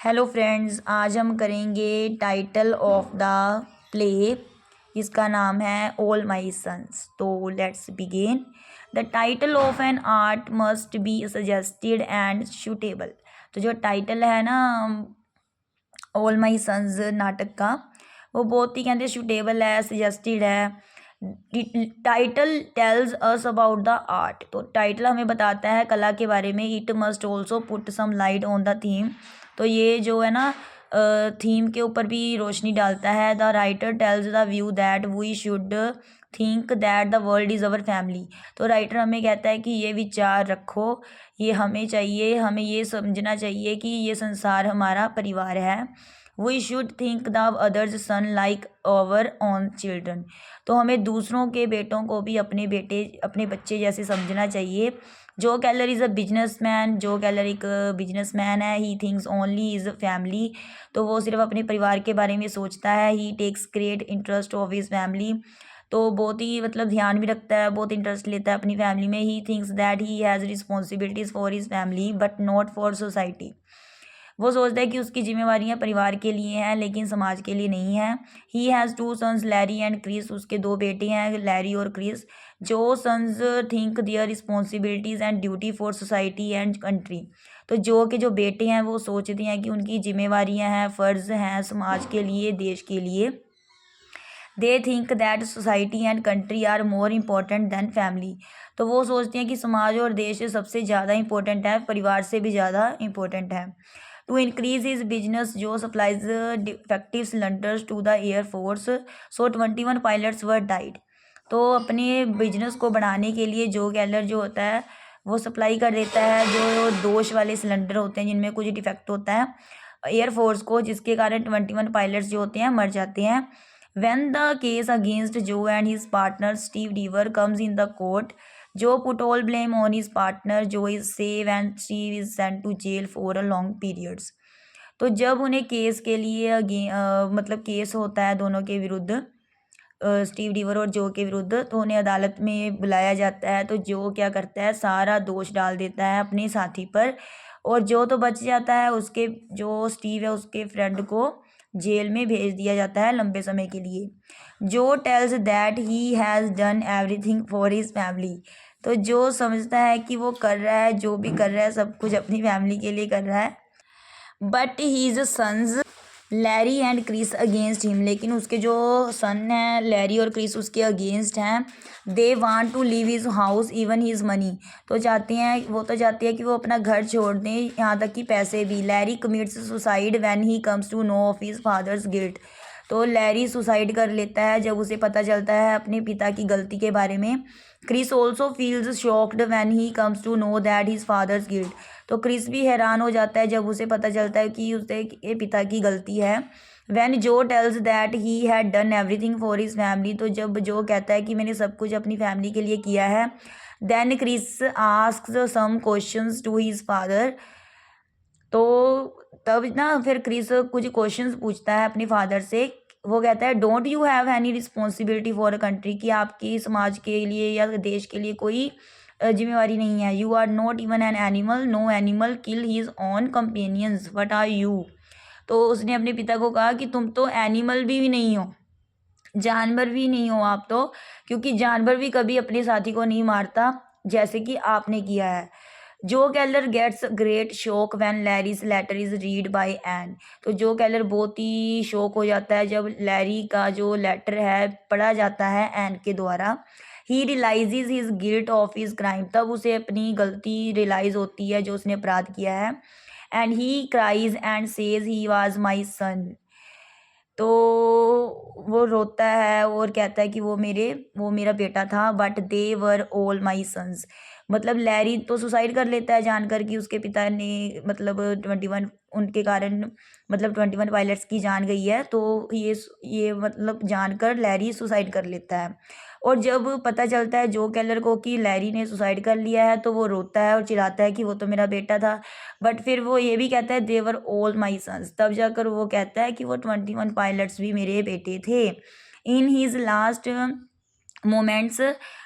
Hello friends, आज हम करेंगे टाइटल ऑफ द प्ले। इसका नाम है ऑल माई सन्स। तो let's begin. The title of an art must be suggested and suitable. तो जो टाइटल है ना ऑल माई सन्स नाटक का, वो बहुत ही कहते सूटेबल है, सजेस्टेड है। Title tells us about the art. तो टाइटल हमें बताता है कला के बारे में। It must also put some light on the theme. तो ये जो है ना थीम के ऊपर भी रोशनी डालता है। The writer tells the view that we should think that the world is our family. तो राइटर हमें कहता है कि ये विचार रखो, ये हमें चाहिए, हमें ये समझना चाहिए कि ये संसार हमारा परिवार है। We should think the others son like our own children. तो हमें दूसरों के बेटों को भी अपने बच्चे जैसे समझना चाहिए। जो कैलर इज़ अ बिजनेस मैन। जो कैलर एक बिजनेस मैन है। He thinks only is family. तो वो सिर्फ अपने परिवार के बारे में सोचता है। He takes great interest of his family. तो बहुत ही ध्यान भी रखता है, बहुत इंटरेस्ट लेता है अपनी फैमिली में। He thinks that he has responsibilities for his family but not for society. वो सोचता है कि उसकी जिम्मेवारियां परिवार के लिए हैं लेकिन समाज के लिए नहीं है। He has two sons, Larry and Chris. उसके दो बेटे हैं, लैरी और क्रिस। जो sons think their responsibilities and duty for society and country. तो जो बेटे हैं वो सोचते हैं कि उनकी जिम्मेवारियां हैं, फ़र्ज़ हैं समाज के लिए, देश के लिए। They think that society and country are more important than family. तो वो सोचते हैं कि समाज और देश सबसे ज़्यादा इंपॉर्टेंट है, परिवार से भी ज़्यादा इंपॉर्टेंट है। To increase his business, Joe supplies defective cylinders to the air force, so 21 pilots were died. तो अपने बिजनेस को बढ़ाने के लिए जो गैलर जो होता है वो सप्लाई कर देता है जो दोष वाले सिलेंडर होते हैं जिनमें कुछ डिफेक्ट होता है एयरफोर्स को, जिसके कारण 21 पायलट्स जो होते हैं मर जाते हैं। When the case against Joe and his partner Steve Deaver comes in the court, Joe put all blame on his partner. Joe is safe and Steve is sent to jail for a long periods. तो जब उन्हें case के लिए मतलब case होता है दोनों के विरुद्ध, स्टीव डीवर और जो के विरुद्ध, तो उन्हें अदालत में बुलाया जाता है। तो जो क्या करता है, सारा दोष डाल देता है अपने साथी पर। और जो तो बच जाता है, उसके जो स्टीव है उसके फ्रेंड को जेल में भेज दिया जाता है लंबे समय के लिए। Joe tells that he has done everything for his family. तो जो समझता है कि वो कर रहा है, जो भी कर रहा है सब कुछ अपनी फैमिली के लिए कर रहा है। But his sons Larry and Chris against him. लेकिन उसके जो सन हैं लैरी और क्रिस उसके अगेंस्ट हैं। They want to leave his house even his money. तो चाहते हैं, वो तो चाहती है कि वो अपना घर छोड़ दें, यहाँ तक कि पैसे भी। Larry commits suicide when he comes to know of his father's guilt. तो लैरी सुसाइड कर लेता है जब उसे पता चलता है अपने पिता की गलती के बारे में। Chris also feels shocked when he comes to know that his father's guilt. तो क्रिस भी हैरान हो जाता है जब उसे पता चलता है कि उसके ये पिता की गलती है। When Joe tells that he had done everything for his family. तो जब जो कहता है कि मैंने सब कुछ अपनी फैमिली के लिए किया है। Then Chris asks some questions to his father. तो तब ना फिर क्रिस कुछ क्वेश्चंस पूछता है अपने फादर से। वो कहता है don't you have any responsibility for a country, कि आपकी समाज के लिए या देश के लिए कोई जिम्मेवारी नहीं है। You are not even an animal, no animal kill his own companions, what are you. तो उसने अपने पिता को कहा कि तुम तो एनिमल भी नहीं हो, जानवर भी नहीं हो आप तो, क्योंकि जानवर भी कभी अपने साथी को नहीं मारता जैसे कि आपने किया है। जो Keller gets great shock when Larry's letter is read by Ann. तो जो कैलर बहुत ही शौक हो जाता है जब लैरी का जो लेटर है पढ़ा जाता है एन के द्वारा। He realizes his guilt of his crime. तब उसे अपनी गलती रियलाइज होती है जो उसने अपराध किया है। And he cries and says he was my son. तो वो रोता है और कहता है कि वो मेरा बेटा था। But they were all my sons. मतलब लैरी तो सुसाइड कर लेता है जानकर कि उसके पिता ने मतलब 21 उनके कारण मतलब 21 पायलट्स की जान गई है। तो ये मतलब जानकर लैरी सुसाइड कर लेता है। और जब पता चलता है जो कैलर को कि लैरी ने सुसाइड कर लिया है तो वो रोता है और चिल्लाता है कि वो तो मेरा बेटा था। बट फिर वो ये भी कहता है देवर ऑल माई सन्स। तब जाकर वो कहता है कि वो 21 पायलट्स भी मेरे बेटे थे। In his last moments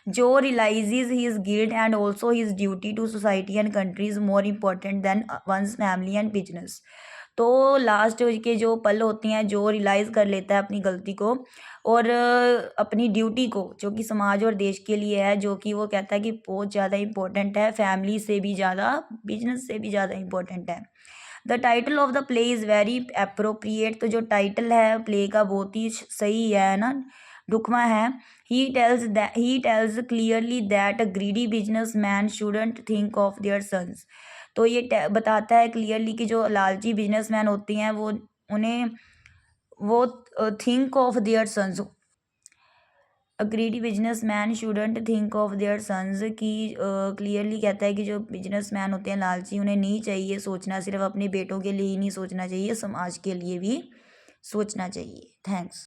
Joe realizes his guilt and also his duty to society and country is more important than one's family and business. तो लास्ट के जो पल होती हैं, जो रियलाइज़ कर लेता है अपनी गलती को और अपनी ड्यूटी को, जो कि समाज और देश के लिए है, जो कि वो कहता है कि बहुत ज़्यादा इम्पोर्टेंट है, फैमिली से भी ज़्यादा, बिजनेस से भी ज़्यादा इम्पोर्टेंट है। The title of the play is very appropriate. तो जो टाइटल है प्ले का बहुत ही सही है ना, ढुकवां है। He tells clearly that a greedy business man shouldn't think of their sons. तो ये बताता है क्लियरली कि जो लालची बिजनेसमैन होते हैं वो think of their sons. A greedy businessman shouldn't think of their sons की क्लियरली कहता है कि जो बिजनेसमैन होते हैं लालची, उन्हें नहीं चाहिए सोचना, सिर्फ अपने बेटों के लिए ही नहीं सोचना चाहिए, समाज के लिए भी सोचना चाहिए। थैंक्स।